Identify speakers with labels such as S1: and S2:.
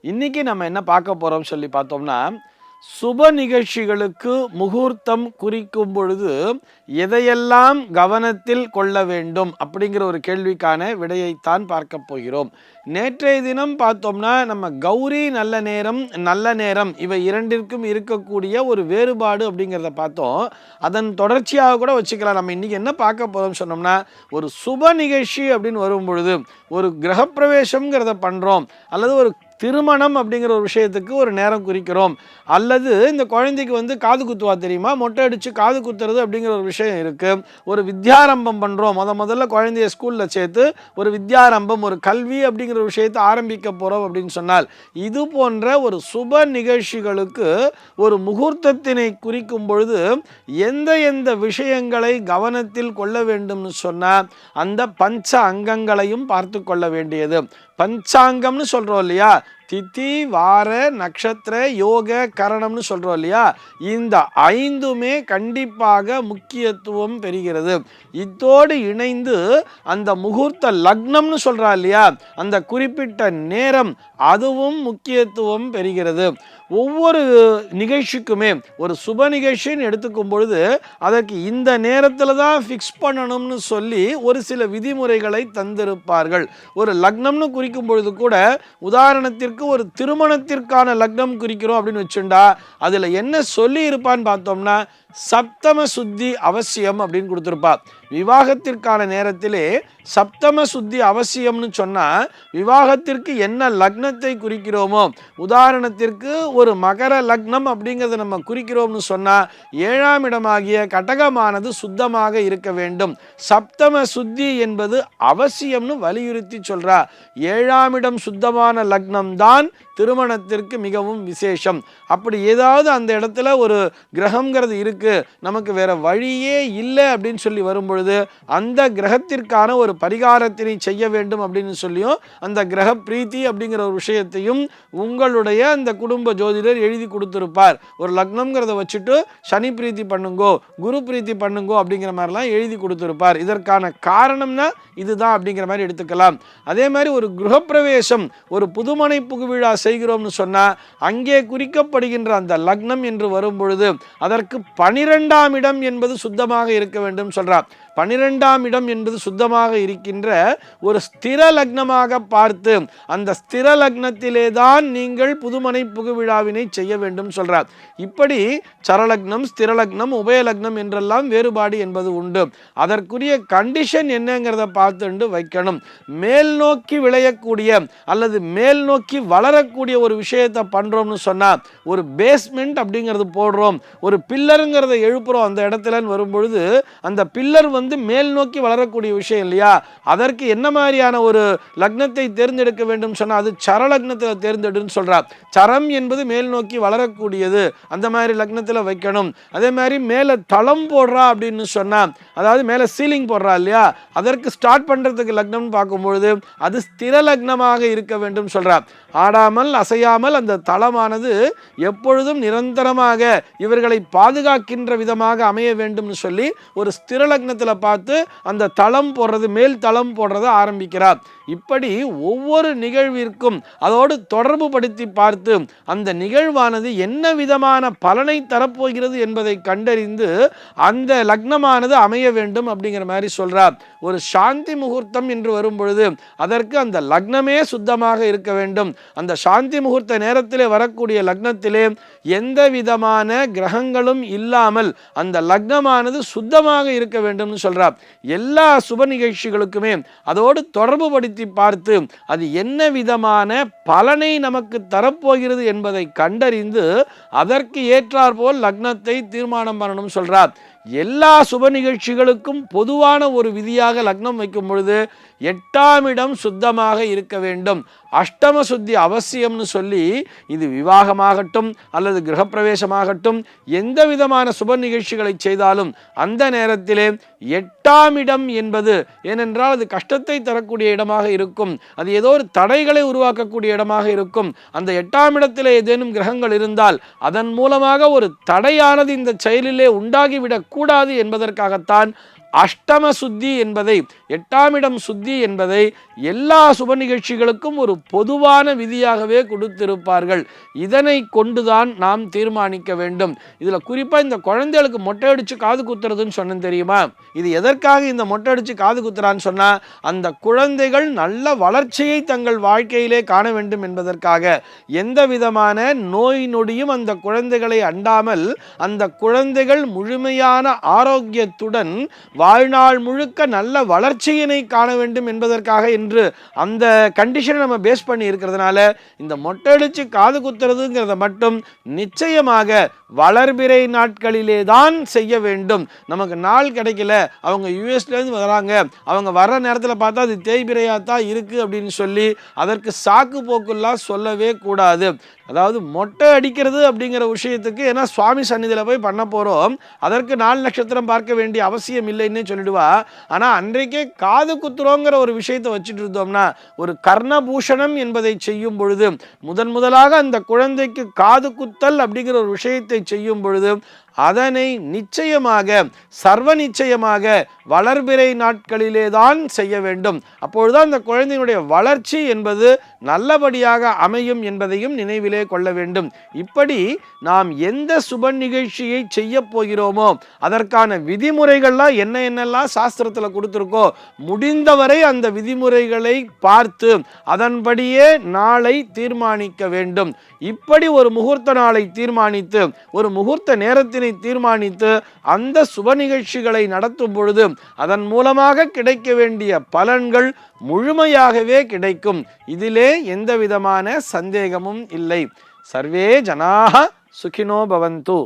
S1: இன்னைக்கு நம்ம என்ன பார்க்க போறோம் சொல்லி பார்த்தோம்னா, சுப நிகழ்ச்சிகளுக்கு முகூர்த்தம் குறிக்கும் பொழுது எதையெல்லாம் கவனத்தில் கொள்ள வேண்டும் அப்படிங்கிற ஒரு கேள்விக்கான விடையைத்தான் பார்க்க போகிறோம். நேற்றைய தினம் பார்த்தோம்னா நம்ம கௌரி நல்ல நேரம் இவை இரண்டிற்கும் இருக்கக்கூடிய ஒரு வேறுபாடு அப்படிங்கிறத பார்த்தோம். அதன் தொடர்ச்சியாக கூட வச்சுக்கலாம். நம்ம இன்னைக்கு என்ன பார்க்க போறோம் சொன்னோம்னா, ஒரு சுப நிகழ்ச்சி அப்படின்னு வரும் பொழுது ஒரு கிரகப்பிரவேசம்ங்கிறத பண்றோம், அல்லது ஒரு திருமணம் அப்படிங்கிற ஒரு விஷயத்துக்கு ஒரு நேரம் குறிக்கிறோம், அல்லது இந்த குழந்தைக்கு காது குத்துவா தெரியுமா, மொட்டை அடித்து காது குத்துறது அப்படிங்கிற ஒரு விஷயம் இருக்குது. ஒரு வித்யாரம்பம் பண்ணுறோம், முதல்ல குழந்தைய ஸ்கூலில் சேர்த்து ஒரு வித்யாரம்பம், ஒரு கல்வி அப்படிங்கிற ஒரு விஷயத்தை ஆரம்பிக்க போகிறோம் அப்படின்னு சொன்னால், இது போன்ற ஒரு சுப நிகழ்ச்சிகளுக்கு ஒரு முகூர்த்தத்தினை குறிக்கும் பொழுது எந்த விஷயங்களை கவனத்தில் கொள்ள வேண்டும்னு சொன்னால் அந்த பஞ்ச அங்கங்களையும் பார்த்து கொள்ள வேண்டியது. பஞ்சாங்கம்னு சொல்கிறோம் இல்லையா, திதி வார நட்சத்திர யோக கரணம்னு சொல்கிறோம் இல்லையா, இந்த ஐந்துமே கண்டிப்பாக முக்கியத்துவம் பெறுகிறது. இதோடு இணைந்து அந்த முகூர்த்த லக்னம்னு சொல்கிறா இல்லையா, அந்த குறிப்பிட்ட நேரம் அதுவும் முக்கியத்துவம் பெறுகிறது. ஒவ்வொரு நிகழ்ச்சிக்குமே ஒரு சுப நிகழ்ச்சின்னு எடுத்துக்கும் பொழுது அதற்கு இந்த நேரத்தில் தான் ஃபிக்ஸ் பண்ணணும்னு சொல்லி ஒரு சில விதிமுறைகளை தந்திருப்பார்கள். ஒரு லக்னம்னு குறிக்கும் பொழுது கூட, உதாரணத்திற்கு ஒரு திருமணத்திற்கான லக்னம் குறிக்கிறோம் அப்படின்னு வச்சுண்டா அதில் என்ன சொல்லி இருப்பான்னு பார்த்தோம்னா, சப்தம சுத்தி அவசியம் அப்படின்னு கொடுத்துருப்பா. விவாகத்திற்கான நேரத்திலே சப்தம சுத்தி அவசியம்னு சொன்னால், விவாகத்திற்கு என்ன லக்னத்தை குறிக்கிறோமோ, உதாரணத்திற்கு ஒரு மகர லக்னம் அப்படிங்கிறத நம்ம குறிக்கிறோம்னு சொன்னால் 7ஆம் இடமாகிய கடகமானது சுத்தமாக இருக்க வேண்டும். சப்தம சுத்தி என்பது அவசியம்னு வலியுறுத்தி சொல்றா. 7ஆம் இடம் சுத்தமான லக்னம் தான் திருமணத்திற்கு மிகவும் விசேஷம். அப்படி ஏதாவது அந்த இடத்துல ஒரு கிரகம்ங்கிறது இருக்கு, நமக்கு வேற வழியே இல்லை அப்படின்னு சொல்லி வரும்பொழுது அந்த கிரகத்திற்கான ஒரு பரிகாரத்தினை செய்ய வேண்டும் அப்படின்னு சொல்லியும் அந்த கிரக பிரீத்தி அப்படிங்கிற ஒரு விஷயத்தையும் உங்களுடைய அந்த குடும்ப ஜோதிடர் எழுதி கொடுத்திருப்பார். ஒரு லக்னம்ங்கிறத வச்சுட்டு சனி பிரீத்தி பண்ணுங்கோ, குரு பிரீத்தி பண்ணுங்கோ அப்படிங்கிற மாதிரிலாம் எழுதி கொடுத்திருப்பார். இதற்கான காரணம்னா இதுதான் அப்படிங்கிற மாதிரி எடுத்துக்கலாம். அதே மாதிரி ஒரு கிரகப்பிரவேசம், ஒரு புதுமனை புகுவிழா செய்கிறோம்னு சொன்னா அங்கே குறிக்கப்படுகின்ற அந்த லக்னம் என்று வரும் பொழுது அதற்கு 12ஆம் இடம் என்பது சுத்தமாக இருக்க வேண்டும் சொல்றார். 12ஆம் இடம் என்பது சுத்தமாக இருக்கின்ற ஒரு ஸ்திர லக்னமாக பார்த்து அந்த ஸ்திர லக்னத்திலே தான் நீங்கள் புதுமனை புகுவிழாவினை செய்ய வேண்டும் சொல்றார். இப்படி சரலக்னம், ஸ்திரலக்னம், உபயலக்னம் என்றெல்லாம் வேறுபாடு என்பது உண்டு. அதற்குரிய கண்டிஷன் என்னங்கிறத பார்த்துண்டு வைக்கணும். மேல் நோக்கி விளையக்கூடிய அல்லது மேல் நோக்கி வளரக்கூடிய ஒரு விஷயத்தை பண்றோம்னு சொன்னா, ஒரு பேஸ்மெண்ட் அப்படிங்கிறது போடுறோம், ஒரு பில்லருங்கிறத எழுப்புறோம் அந்த இடத்துல வரும்பொழுது அந்த பில்லர் மேல் நோக்கி வளரக்கூடிய விஷயம் இல்லையா, அதற்கு என்ன மாதிரியான ஒரு லக்னத்தை தேர்ந்தெடுக்க வேண்டும் சொன்னா அது சரலக்னத்தில் தேர்ந்தெடுன்னு சொல்றார். சரம் என்பது மேல் நோக்கி வளரக்கூடியது, அந்த மாதிரி லக்னத்தில் வைக்கணும். அதே மாதிரி மேல தளம் போடுறா அப்படின்னு சொன்னா, அதாவது மேல சீலிங் போடுறா இல்லையா, அதற்கு ஸ்டார்ட் பண்றதுக்கு லக்னம் பார்க்கும்பொழுது அது ஸ்திர லக்னமாக இருக்க வேண்டும் சொல்றார். ஆடாமல் அசையாமல் அந்த தளமானது எப்பொழுதும் நிரந்தரமாக இவர்களை பாதுகாக்கின்ற விதமாக அமைய வேண்டும் சொல்லி ஒரு ஸ்திர லக்னத்தில் பார்த்து அந்த தளம் போடுறது, மேல் தளம் போடுறத ஆரம்பிக்கிறார். இப்படி ஒவ்வொரு நிகழ்விற்கும் அதோடு தொடர்பு படுத்தி பார்த்து அந்த நிகழ்வானது என்ன விதமான பலனை தரப்போகிறது என்பதை கண்டறிந்து அந்த லக்னமானது அமைய வேண்டும் அப்படிங்கிற மாதிரி சொல்றார். ஒரு சாந்தி முகூர்த்தம் என்று வரும் பொழுது அதற்கு அந்த லக்னமே சுத்தமாக இருக்க வேண்டும். அந்த சாந்தி முகூர்த்த நேரத்திலே வரக்கூடிய லக்னத்திலே எந்த விதமான கிரகங்களும் இல்லாமல் அந்த லக்னமானது சுத்தமாக இருக்க வேண்டும் சொல்றார். எல்லா சுப நிகழ்ச்சிகளுக்குமே அதோடு தொடர்பு படுத்தி பார்த்து அது என்ன விதமான பலனை நமக்கு தரப்போகிறது என்பதை கண்டறிந்து அதற்கு ஏற்றாற்போல் லக்னத்தை தீர்மானம் பண்ணணும் சொல்றார். எல்லா சுப நிகழ்ச்சிகளுக்கும் பொதுவான ஒரு விதியாக லக்னம் வைக்கும் பொழுது 8ஆம் இடம் சுத்தமாக இருக்க வேண்டும். அஷ்டம சுத்தி அவசியம்னு சொல்லி இது விவாகமாகட்டும் அல்லது கிரகப்பிரவேசமாகட்டும் எந்த விதமான சுப நிகழ்ச்சிகளை செய்தாலும் அந்த நேரத்திலே 8ஆம் இடம் என்பது, ஏனென்றால் அது கஷ்டத்தை தரக்கூடிய இடமாக இருக்கும், அது ஏதோ ஒரு தடைகளை உருவாக்கக்கூடிய இடமாக இருக்கும். அந்த 8ஆம் இடத்திலே ஏதேனும் கிரகங்கள் இருந்தால் அதன் மூலமாக ஒரு தடையானது இந்த செயலிலே உண்டாகிவிடக் கூடாது என்பதற்காகத்தான் அஷ்டம சுத்தி என்பதை, 8ஆம் இடம் சுத்தி என்பதை எல்லா சுப நிகழ்ச்சிகளுக்கும் ஒரு பொதுவான விதியாகவே கொடுத்திருப்பார்கள். இதனை கொண்டுதான் நாம் தீர்மானிக்க வேண்டும். இதுல குறிப்பா இந்த குழந்தைகளுக்கு மொட்டை அடிச்சு காது குத்துறதுன்னு சொன்னேன் தெரியுமா? இது எதற்காக இந்த மொட்டை அடிச்சு காது குத்துறான்னு சொன்னா, அந்த குழந்தைகள் நல்ல வளர்ச்சியை தங்கள் வாழ்க்கையிலே காண வேண்டும் என்பதற்காக. எந்த விதமான நோய் நொடியும் அந்த குழந்தைகளை அண்டாமல் அந்த குழந்தைகள் முழுமையான ஆரோக்கியத்துடன் வாழ்நாள் முழுக்க நல்ல வளர்ச்சியினை காண வேண்டும் என்பதற்காக என்று அந்த கண்டிஷனை நம்ம பேஸ் பண்ணி இருக்கிறதுனால இந்த மொட்டை அடிச்சு காது குத்துறதுங்கிறத மட்டும் நிச்சயமாக வளர்பிறை நாட்களிலே தான் செய்ய வேண்டும். நமக்கு நாள் கிடைக்கல, அவங்க யூஎஸ்லேருந்து வராங்க, அவங்க வர்ற நேரத்தில் பார்த்தா அது தேய்பிரையாத்தான் இருக்கு அப்படின்னு சொல்லி அதற்கு சாக்கு போக்குலாம் சொல்லவே கூடாது. அதாவது மொட்டை அடிக்கிறது அப்படிங்கிற விஷயத்துக்கு ஏன்னா சுவாமி சந்நிதியில் போய் பண்ண போகிறோம், அதற்கு நாள் நட்சத்திரம் பார்க்க வேண்டிய அவசியம் இல்லைன்னு சொல்லிடுவா. ஆனால் அன்றைக்கே காது குத்துறோங்கிற ஒரு விஷயத்தை வச்சுட்டு இருந்தோம்னா, ஒரு கர்ணபூஷணம் என்பதை செய்யும் பொழுது, முதலாக அந்த குழந்தைக்கு காது குத்தல் அப்படிங்கிற ஒரு விஷயத்தை செய்யும் பொழுது அதனை நிச்சயமாக சர்வ நிச்சயமாக வளர்பிறை நாட்களிலே தான் செய்ய வேண்டும். அப்பொழுதுதான் அந்த குழந்தையினுடைய வளர்ச்சி என்பது நல்லபடியாக அமையும் என்பதையும் நினைவிலே கொள்ள வேண்டும். இப்படி நாம் எந்த சுப நிகழ்ச்சியை செய்ய போகிறோமோ அதற்கான விதிமுறைகள்லாம் என்னென்னலாம் சாஸ்திரத்தில் கொடுத்துருக்கோ முடிந்தவரை அந்த விதிமுறைகளை பார்த்து அதன்படியே நாளை தீர்மானிக்க வேண்டும். இப்படி ஒரு முகூர்த்த நாளை தீர்மானித்து ஒரு முகூர்த்த நேரத்தினை தீர்மானித்து அந்த சுப நிகழ்ச்சிகளை நடத்தும் பொழுது அதன் மூலமாக கிடைக்க வேண்டிய பலன்கள் முழுமையாகவே கிடைக்கும். இதிலே எந்த விதமான சந்தேகமும் இல்லை. சர்வே ஜனாஹ சுகினோ பவந்து.